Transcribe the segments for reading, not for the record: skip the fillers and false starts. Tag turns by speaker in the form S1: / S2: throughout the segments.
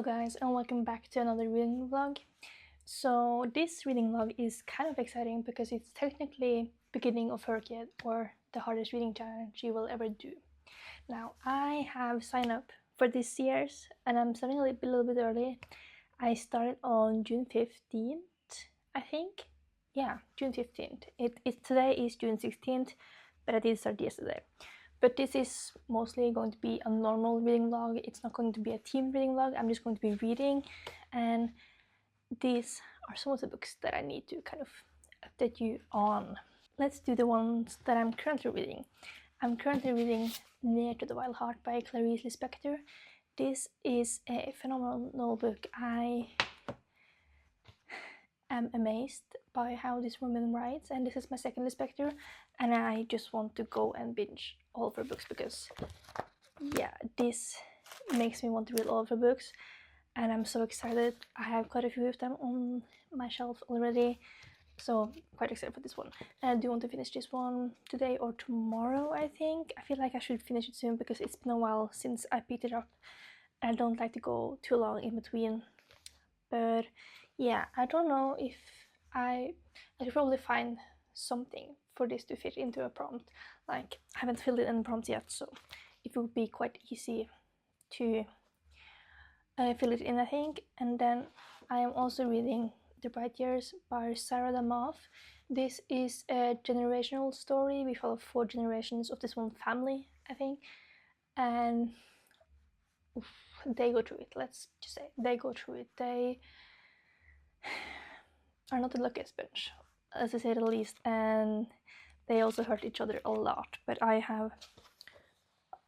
S1: guys, and welcome back to another reading vlog. So this reading vlog is kind of exciting because it's technically beginning of hrcyed, or the hardest reading challenge you will ever do. Now I have signed up for this year's and I'm starting a little bit early. I started on June 15th, I think. Yeah, June 15th. Today is June 16th, but I did start yesterday. But this is mostly going to be a normal reading vlog. It's not going to be a team reading vlog. I'm just going to be reading, and these are some of the books that I need to kind of update you on. Let's do the ones that I'm currently reading. I'm currently reading Near to the Wild Heart by Clarice Lispector. This is a phenomenal book. I am amazed by how this woman writes, and this is my second Lispector, and I just want to go and binge all of her books because yeah, this makes me want to read all of her books, and I'm so excited. I have quite a few of them on my shelf already, so quite excited for this one. And I do want to finish this one today or tomorrow, I think. I feel like I should finish it soon because it's been a while since I picked it up and I don't like to go too long in between. But yeah, I don't know if I should probably find something for this to fit into a prompt. Like, I haven't filled in any prompts yet, so it will be quite easy to fill it in, I think. And then I am also reading The Bright Years by Sarah Damath. This is a generational story. We follow 4 generations of this one family, I think, and they go through it. Let's just say they go through it. They are not the luckiest bunch, as I say the least, and they also hurt each other a lot. But I'm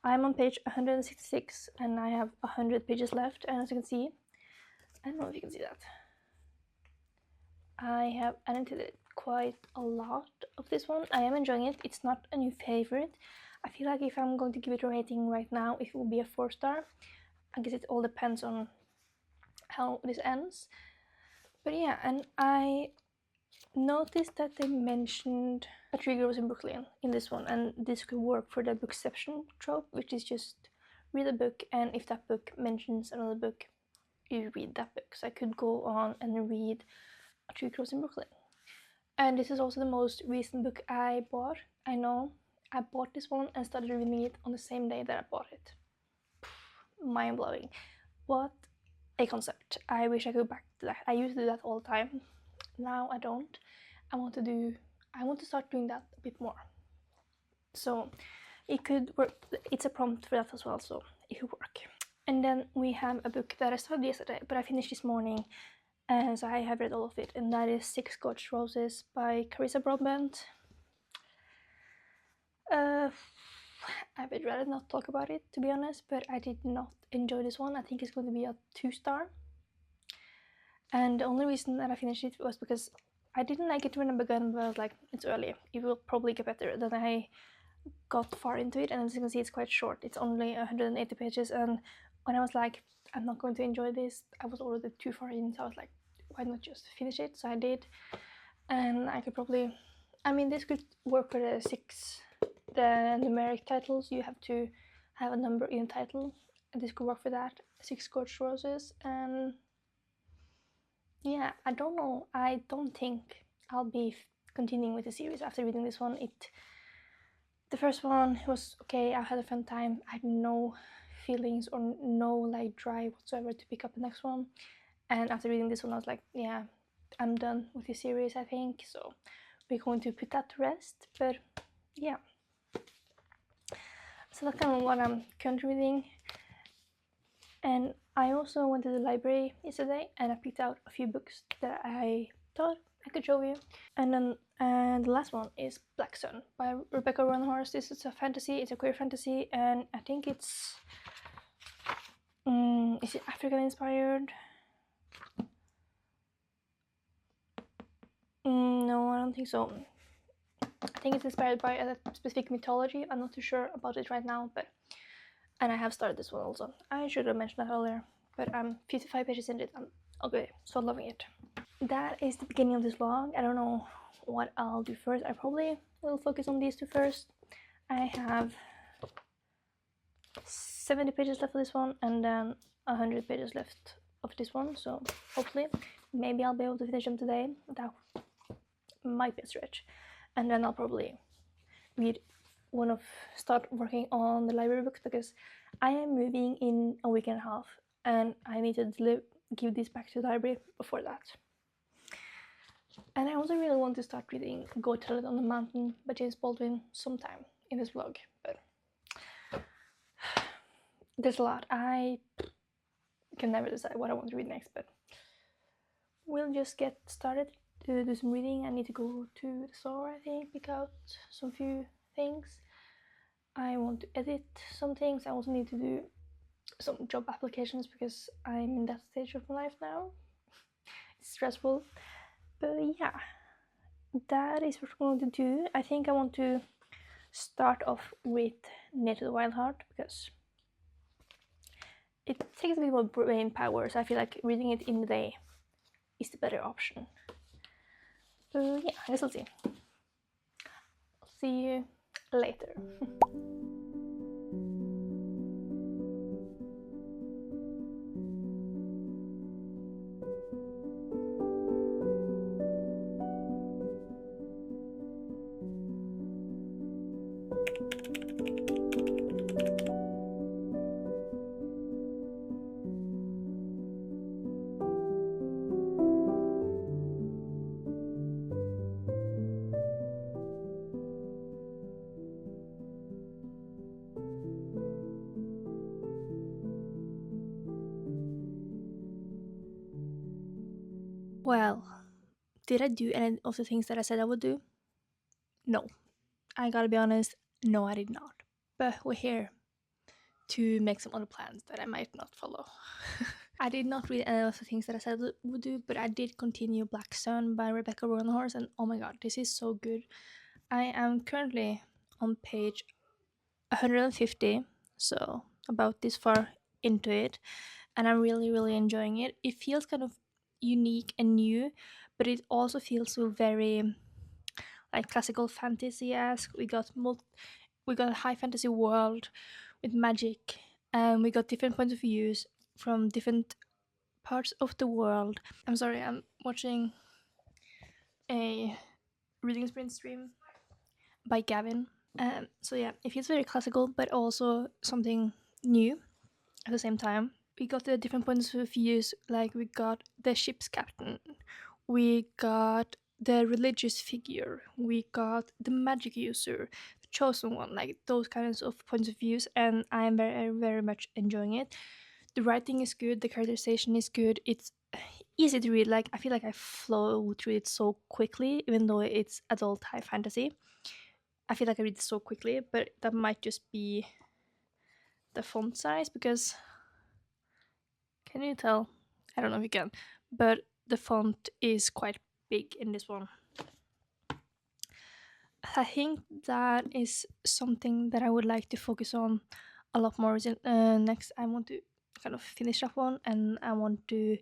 S1: on page 166 and I have 100 pages left, and as you can see, I don't know if you can see that, I have annotated quite a lot of this one. I am enjoying it. It's not a new favorite. I feel like if I'm going to give it a rating right now, it will be a 4-star. I guess it all depends on how this ends. But yeah, and I noticed that they mentioned A Tree Grows in Brooklyn in this one, and this could work for the bookception trope, which is just read a book, and if that book mentions another book, you read that book. So I could go on and read A Tree Grows in Brooklyn. And this is also the most recent book I bought. I know I bought this one and started reading it on the same day that I bought it. Mind-blowing. What a concept. I wish I could go back to that. I used to do that all the time. Now I don't. I want to start doing that a bit more. So it could work. It's a prompt for that as well, so it could work. And then we have a book that I started yesterday, but I finished this morning, and so I have read all of it, and that is 6 Scotch Roses by Carissa Broadbent. I would rather not talk about it, to be honest, but I did not enjoy this one. I think it's going to be a 2-star. And the only reason that I finished it was because I didn't like it when I began, but I was like, it's early, it will probably get better. Then I got far into it, and as you can see, it's quite short. It's only 180 pages, and when I was like, I'm not going to enjoy this, I was already too far in, so I was like, why not just finish it? So I did, and I could probably, I mean, this could work for the numeric titles. You have to have a number in the title, and this could work for that. 6 Scorched Roses. And yeah, I don't know, I don't think I'll be continuing with the series after reading this one. The first one was okay, I had a fun time. I had no feelings or no like drive whatsoever to pick up the next one, and after reading this one I was like, yeah, I'm done with this series, I think. So we're going to put that to rest. But yeah, so that's kind of what I'm currently reading. And I also went to the library yesterday and I picked out a few books that I thought I could show you. And then the last one is Black Sun by Rebecca Roanhorse. This is a fantasy, it's a queer fantasy, and I think it's is it African inspired? No, I don't think so. I think it's inspired by a specific mythology. I'm not too sure about it right now, but and I have started this one also. I should have mentioned that earlier, but I'm 55 pages in it. I'm okay, so loving it. That is the beginning of this vlog. I don't know what I'll do first. I probably will focus on these 2 first. I have 70 pages left for this one, and then 100 pages left of this one, so hopefully maybe I'll be able to finish them today. That might be a stretch. And then I'll probably start working on the library books, because I am moving in a week and a half and I need to give this back to the library before that. And I also really want to start reading Go Tell It on the Mountain by James Baldwin sometime in this vlog, but there's a lot. I can never decide what I want to read next, but we'll just get started to do some reading. I need to go to the store, I think, pick out some few things. I want to edit some things. I also need to do some job applications because I'm in that stage of my life now. It's stressful, but yeah, that is what we're going to do. I think I want to start off with Near to the Wild Heart because it takes a bit more brain power, so I feel like reading it in the day is the better option. But yeah, I guess we'll see. I'll see you later. Well, did I do any of the things that I said I would do? No. I gotta be honest, no, I did not. But we're here to make some other plans that I might not follow. I did not read any of the things that I said I would do, but I did continue Black Sun by Rebecca Roanhorse, and oh my god, this is so good. I am currently on page 150, so about this far into it, and I'm really enjoying it. It feels kind of unique and new, but it also feels so very like classical fantasy-esque. We got a high fantasy world with magic, and we got different points of views from different parts of the world. I'm sorry, I'm watching a reading sprint stream by Gavin. So yeah, it feels very classical, but also something new at the same time. We got the different points of views, like we got the ship's captain, we got the religious figure, we got the magic user, the chosen one, like those kinds of points of views, and I'm very much enjoying it. The writing is good, the characterization is good, it's easy to read. Like I feel like I flow through it so quickly, even though it's adult high fantasy. I feel like I read it so quickly, but that might just be the font size, because can you tell? I don't know if you can, but the font is quite big in this one. I think that is something that I would like to focus on a lot more. Next, I want to kind of finish that one, and I want to,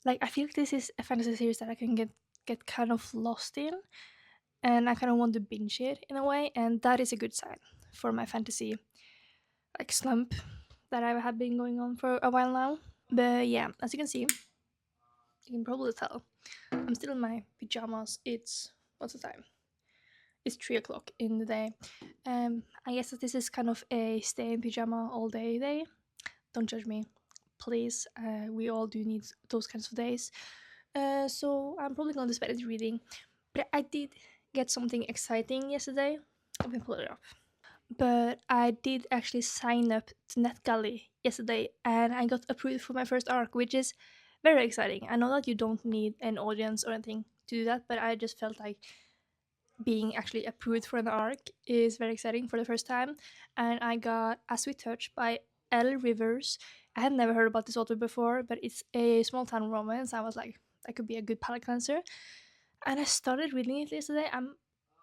S1: like, I feel like this is a fantasy series that I can get kind of lost in, and I kind of want to binge it in a way, and that is a good sign for my fantasy like slump that I have been going on for a while now. But yeah, as you can see, you can probably tell I'm still in my pajamas. What's the time? It's 3 o'clock in the day. I guess that this is kind of a stay in pajama all day. Don't judge me, please. We all do need those kinds of days. So I'm probably going to spend it reading. But I did get something exciting yesterday. Let me pull it up. But I did actually sign up to NetGalley yesterday, and I got approved for my first arc, which is very exciting. I know that you don't need an audience or anything to do that, but I just felt like being actually approved for an arc is very exciting for the first time. And I got A Sweet Touch by L. Rivers. I had never heard about this author before, but it's a small town romance. I was like, that could be a good palate cleanser. And I started reading it yesterday. I'm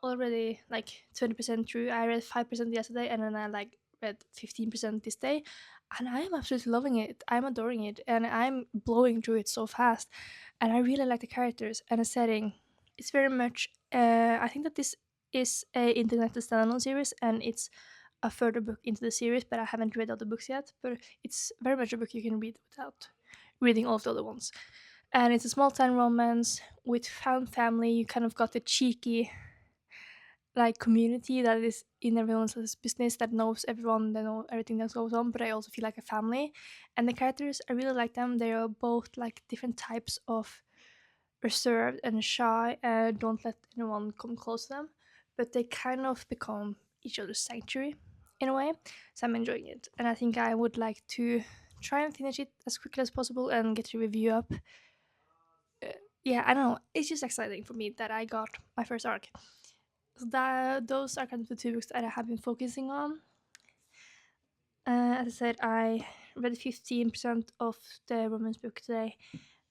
S1: already like 20% through. I read 5% yesterday, and then I like read 15% this day, and I am absolutely loving it. I'm adoring it, and I'm blowing through it so fast. And I really like the characters and the setting. It's very much I think that this is a interconnected standalone series, and it's a further book into the series, but I haven't read all the books yet. But it's very much a book you can read without reading all of the other ones. And it's a small town romance with found family. You kind of got the cheeky like community that is in everyone's business, that knows everyone, they know everything that goes on, but I also feel like a family. And the characters, I really like them. They are both like different types of reserved and shy and don't let anyone come close to them, but they kind of become each other's sanctuary in a way. So I'm enjoying it, and I think I would like to try and finish it as quickly as possible and get a review up. Yeah, I don't know, it's just exciting for me that I got my first arc. So those are kind of the two books that I have been focusing on. As I said, I read 15% of the romance book today,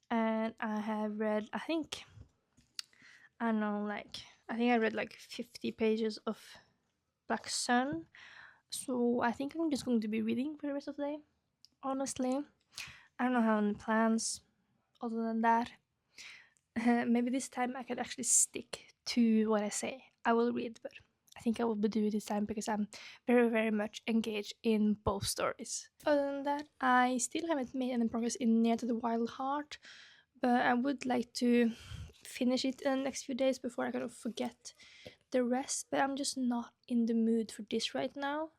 S1: and I have read, I don't know, like, I think I read like 50 pages of Black Sun. So I think I'm just going to be reading for the rest of the day. Honestly, I don't know how any plans other than that. Maybe this time I could actually stick to what I say I will read, but I think I will do it this time because I'm very, very much engaged in both stories. Other than that, I still haven't made any progress in Near to the Wild Heart, but I would like to finish it in the next few days before I kind of forget the rest. But I'm just not in the mood for this right now.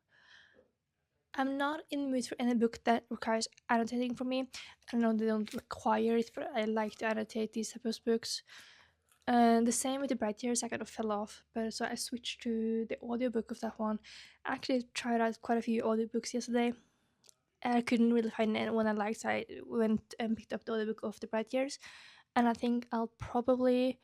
S1: I'm not in the mood for any book that requires annotating for me. I know they don't require it, but I like to annotate these type of books. The same with the Bright Years, I kind of fell off, but so I switched to the audiobook of that one. I actually tried out quite a few audiobooks yesterday. I couldn't really find anyone I liked, so I went and picked up the audiobook of the Bright Years. And I think I'll probably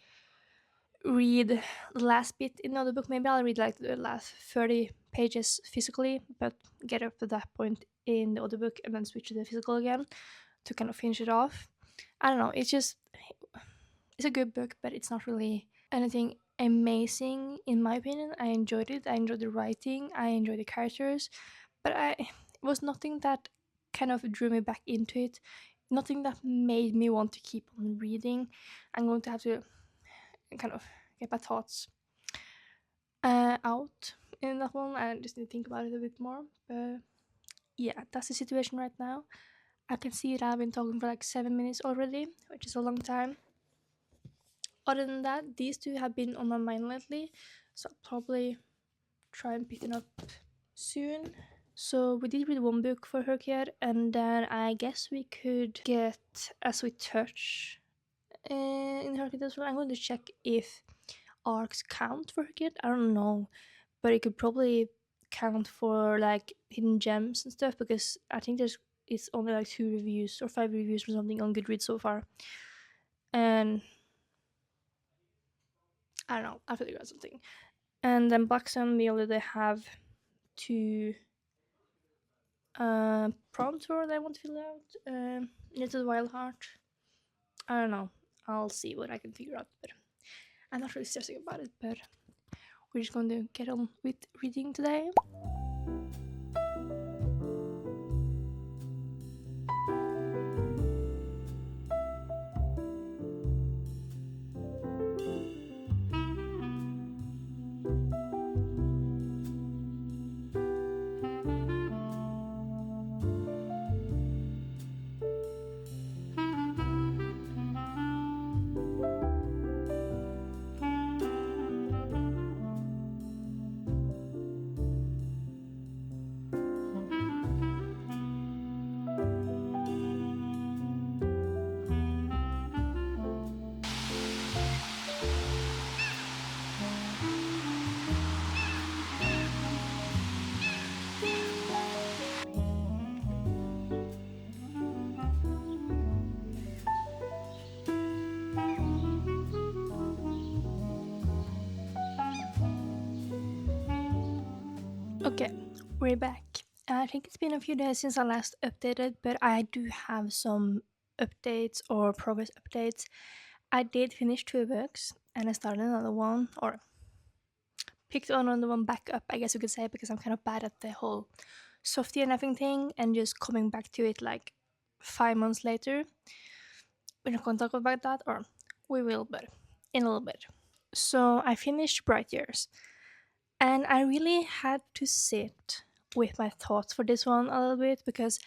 S1: read the last bit in the audiobook. Maybe I'll read like the last 30 pages physically, but get up to that point in the audiobook and then switch to the physical again to kind of finish it off. I don't know, it's a good book, but it's not really anything amazing in my opinion. I enjoyed it. I enjoyed the writing. I enjoyed the characters, but it was nothing that kind of drew me back into it. Nothing that made me want to keep on reading. I'm going to have to kind of get my thoughts out in that one. I just need to think about it a bit more. But yeah, that's the situation right now. I can see that I've been talking for like 7 minutes already, which is a long time. Other than that, these two have been on my mind lately, so I'll probably try and pick them up soon. So we did read one book for hrcyed, and then I guess we could get A Sweet Touch in hrcyed as well. I'm going to check if arcs count for hrcyed. I don't know, but it could probably count for like hidden gems and stuff, because I think it's only like 2 reviews or 5 reviews or something on Goodreads so far. And I don't know, I'll figure out something. And then Black Sun, we already have 2 prompts for that I want to fill out. Little Wild Heart. I don't know. I'll see what I can figure out. But I'm not really stressing about it. But we're just going to get on with reading today. Okay, we're back. I think it's been a few days since I last updated, but I do have some updates or progress updates. I did finish 2 books, and I started another one, or picked on another one back up, I guess you could say, because I'm kind of bad at the whole softy and everything thing, and just coming back to it like 5 months later. We're not going to talk about that, or we will, but in a little bit. So I finished Bright Years, and I really had to sit with my thoughts for this one a little bit, because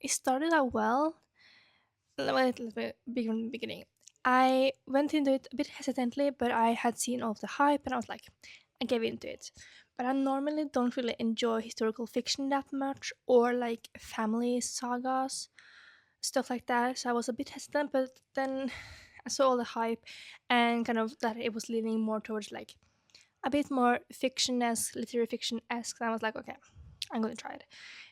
S1: it started out well, let me begin from the beginning. I went into it a bit hesitantly, but I had seen all of the hype and I was like, I gave into it. But I normally don't really enjoy historical fiction that much or like family sagas, stuff like that. So I was a bit hesitant, but then I saw all the hype and kind of that it was leaning more towards like a bit more fiction-esque, literary fiction-esque. And I was like, okay, I'm gonna try it.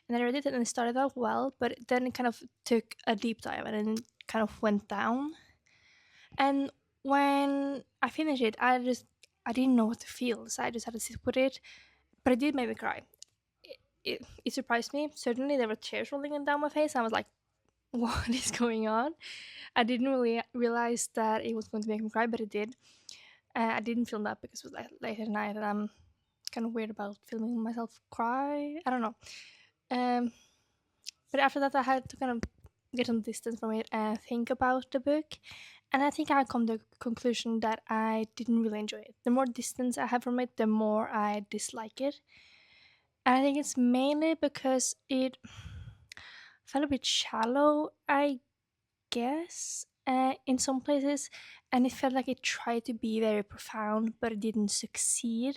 S1: And I read it and it started out well, but then it kind of took a deep dive and then kind of went down. And when I finished it, I didn't know what to feel, so I just had to sit with it. But it did make me cry. It surprised me. Certainly, there were tears rolling down my face. I was like, "What is going on?" I didn't really realize that it was going to make me cry, but it did. I didn't film that because it was like late at night, and I'm kind of weird about filming myself cry. I don't know. Um, but after that, I had to kind of get some distance from it and think about the book. And I think I come to the conclusion that I didn't really enjoy it. The more distance I have from it, the more I dislike it. And I think it's mainly because it felt a bit shallow, I guess, in some places. And it felt like it tried to be very profound, but it didn't succeed.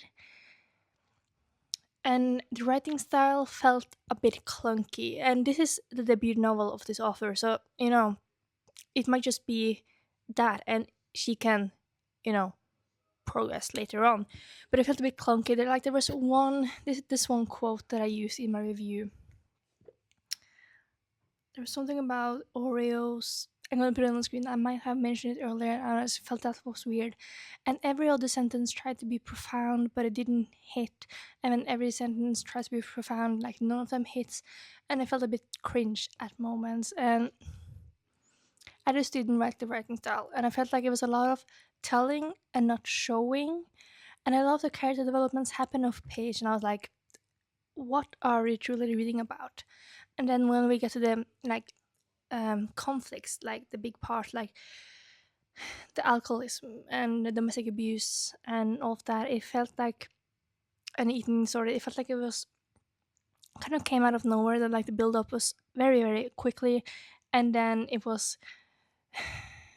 S1: And the writing style felt a bit clunky. And this is the debut novel of this author, so, it might just be that, and she can, you know, progress later on. But it felt a bit clunky. There was this one quote that I used in my review. There was something about Oreos. I'm gonna put it on the screen. I might have mentioned it earlier, and I just felt that was weird. And every other sentence tried to be profound, but it didn't hit. And then every sentence tries to be profound, like none of them hits. And I felt a bit cringe at moments. And I just didn't like the writing style, and I felt like it was a lot of telling and not showing. And I love the character developments happen off page, and I was like, "What are we truly reading about?" And then when we get to the conflicts, like the big part, like the alcoholism and the domestic abuse and all of that, it felt like an eating disorder. It felt like it was kind of came out of nowhere. That like the build up was very very quickly, and then it was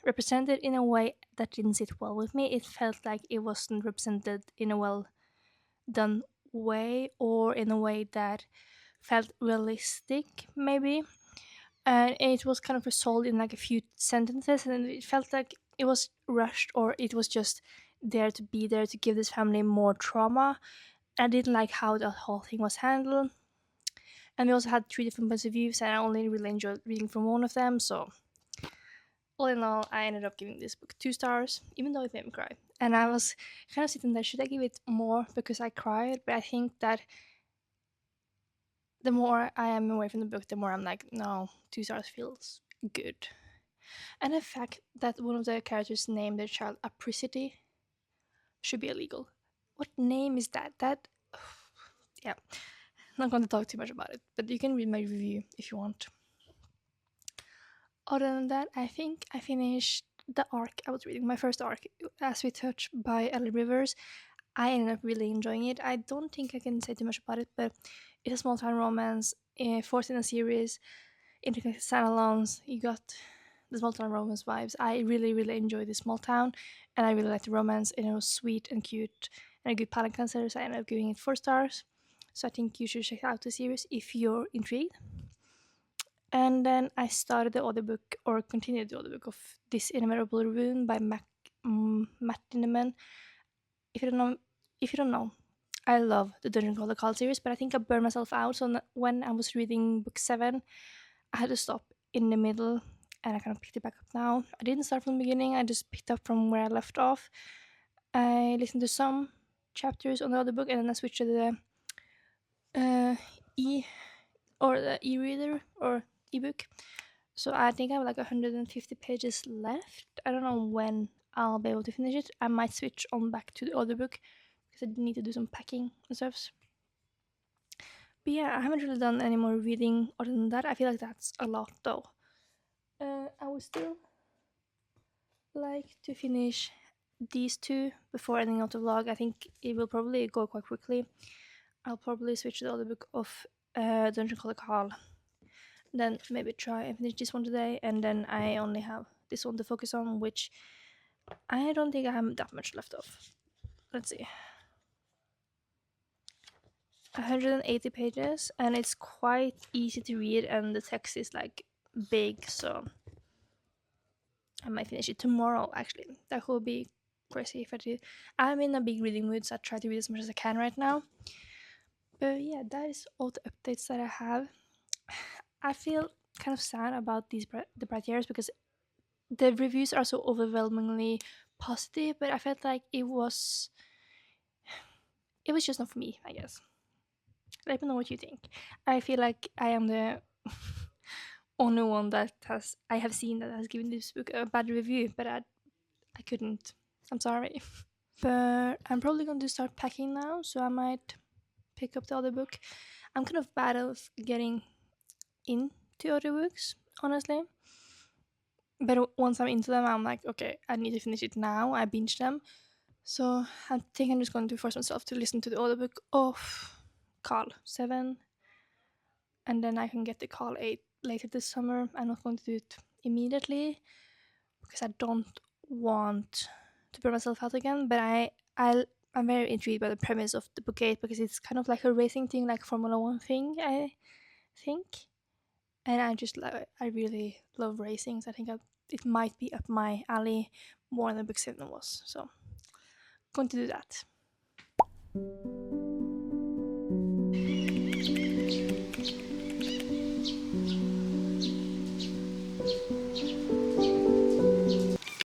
S1: represented in a way that didn't sit well with me. It felt like it wasn't represented in a well done way or in a way that felt realistic, maybe. And it was kind of resolved in like a few sentences, and it felt like it was rushed or it was just there to be there to give this family more trauma. I didn't like how the whole thing was handled. And we also had three different points of views, and I only really enjoyed reading from one of them, so all in all, I ended up giving this book 2 stars, even though it made me cry. And I was kind of sitting there, should I give it more because I cried? But I think that the more I am away from the book, the more I'm like, no, 2 stars feels good. And the fact that one of the characters named their child Apricity should be illegal. What name is that? Yeah, I'm not going to talk too much about it, but you can read my review if you want. Other than that, I think I finished the arc I was reading, my first arc, As We Touch by Ellie Rivers. I ended up really enjoying it. I don't think I can say too much about it, but it's a small town romance, fourth in a series, interconnected standalones. You got the small town romance vibes. I really, really enjoyed the small town, and I really liked the romance, and it was sweet and cute and a good palate cleanser, so I ended up giving it 4 stars. So I think you should check out the series if you're intrigued. And then I started the audiobook, or continued the audiobook of This Inevitable Rune by Matt Dinneman. If you don't know, I love the Dungeon Call the Call series, but I think I burned myself out. So when I was reading book 7, I had to stop in the middle, and I kind of picked it back up now. I didn't start from the beginning. I just picked up from where I left off. I listened to some chapters on the audiobook, and then I switched to the the e-reader or ebook. So I think I have like 150 pages left. I don't know when I'll be able to finish it. I might switch on back to the audiobook because I need to do some packing and stuff. But yeah, I haven't really done any more reading other than that. I feel like that's a lot though. I would still like to finish these two before ending out the vlog. I think it will probably go quite quickly. I'll probably switch to the audiobook of Dungeon Call the Call then maybe try and finish this one today, and then I only have this one to focus on, which I don't think I have that much left of. Let's see. 180 pages, and it's quite easy to read, and the text is like big, so I might finish it tomorrow. Actually, that will be crazy if I do. I'm in a big reading mood, so I try to read as much as I can right now. But yeah, that is all the updates that I have. I feel kind of sad about the Bright Years because the reviews are so overwhelmingly positive, but I felt like it was just not for me, I guess. Let me know what you think. I feel like I am the only one that I have seen that has given this book a bad review, but I couldn't. I'm sorry. But I'm probably going to start packing now, so I might pick up the other book. I'm kind of bad at getting into audiobooks, honestly. But once I'm into them, I'm like, okay, I need to finish it now. I binge them. So I think I'm just going to force myself to listen to the audiobook of Carl 7. And then I can get the Carl 8 later this summer. I'm not going to do it immediately because I don't want to burn myself out again. But I'm very intrigued by the premise of the book 8 because it's kind of like a racing thing, like Formula 1 thing, I think. And I really love racing, so I think it might be up my alley more than book 7 was. So, going to do that.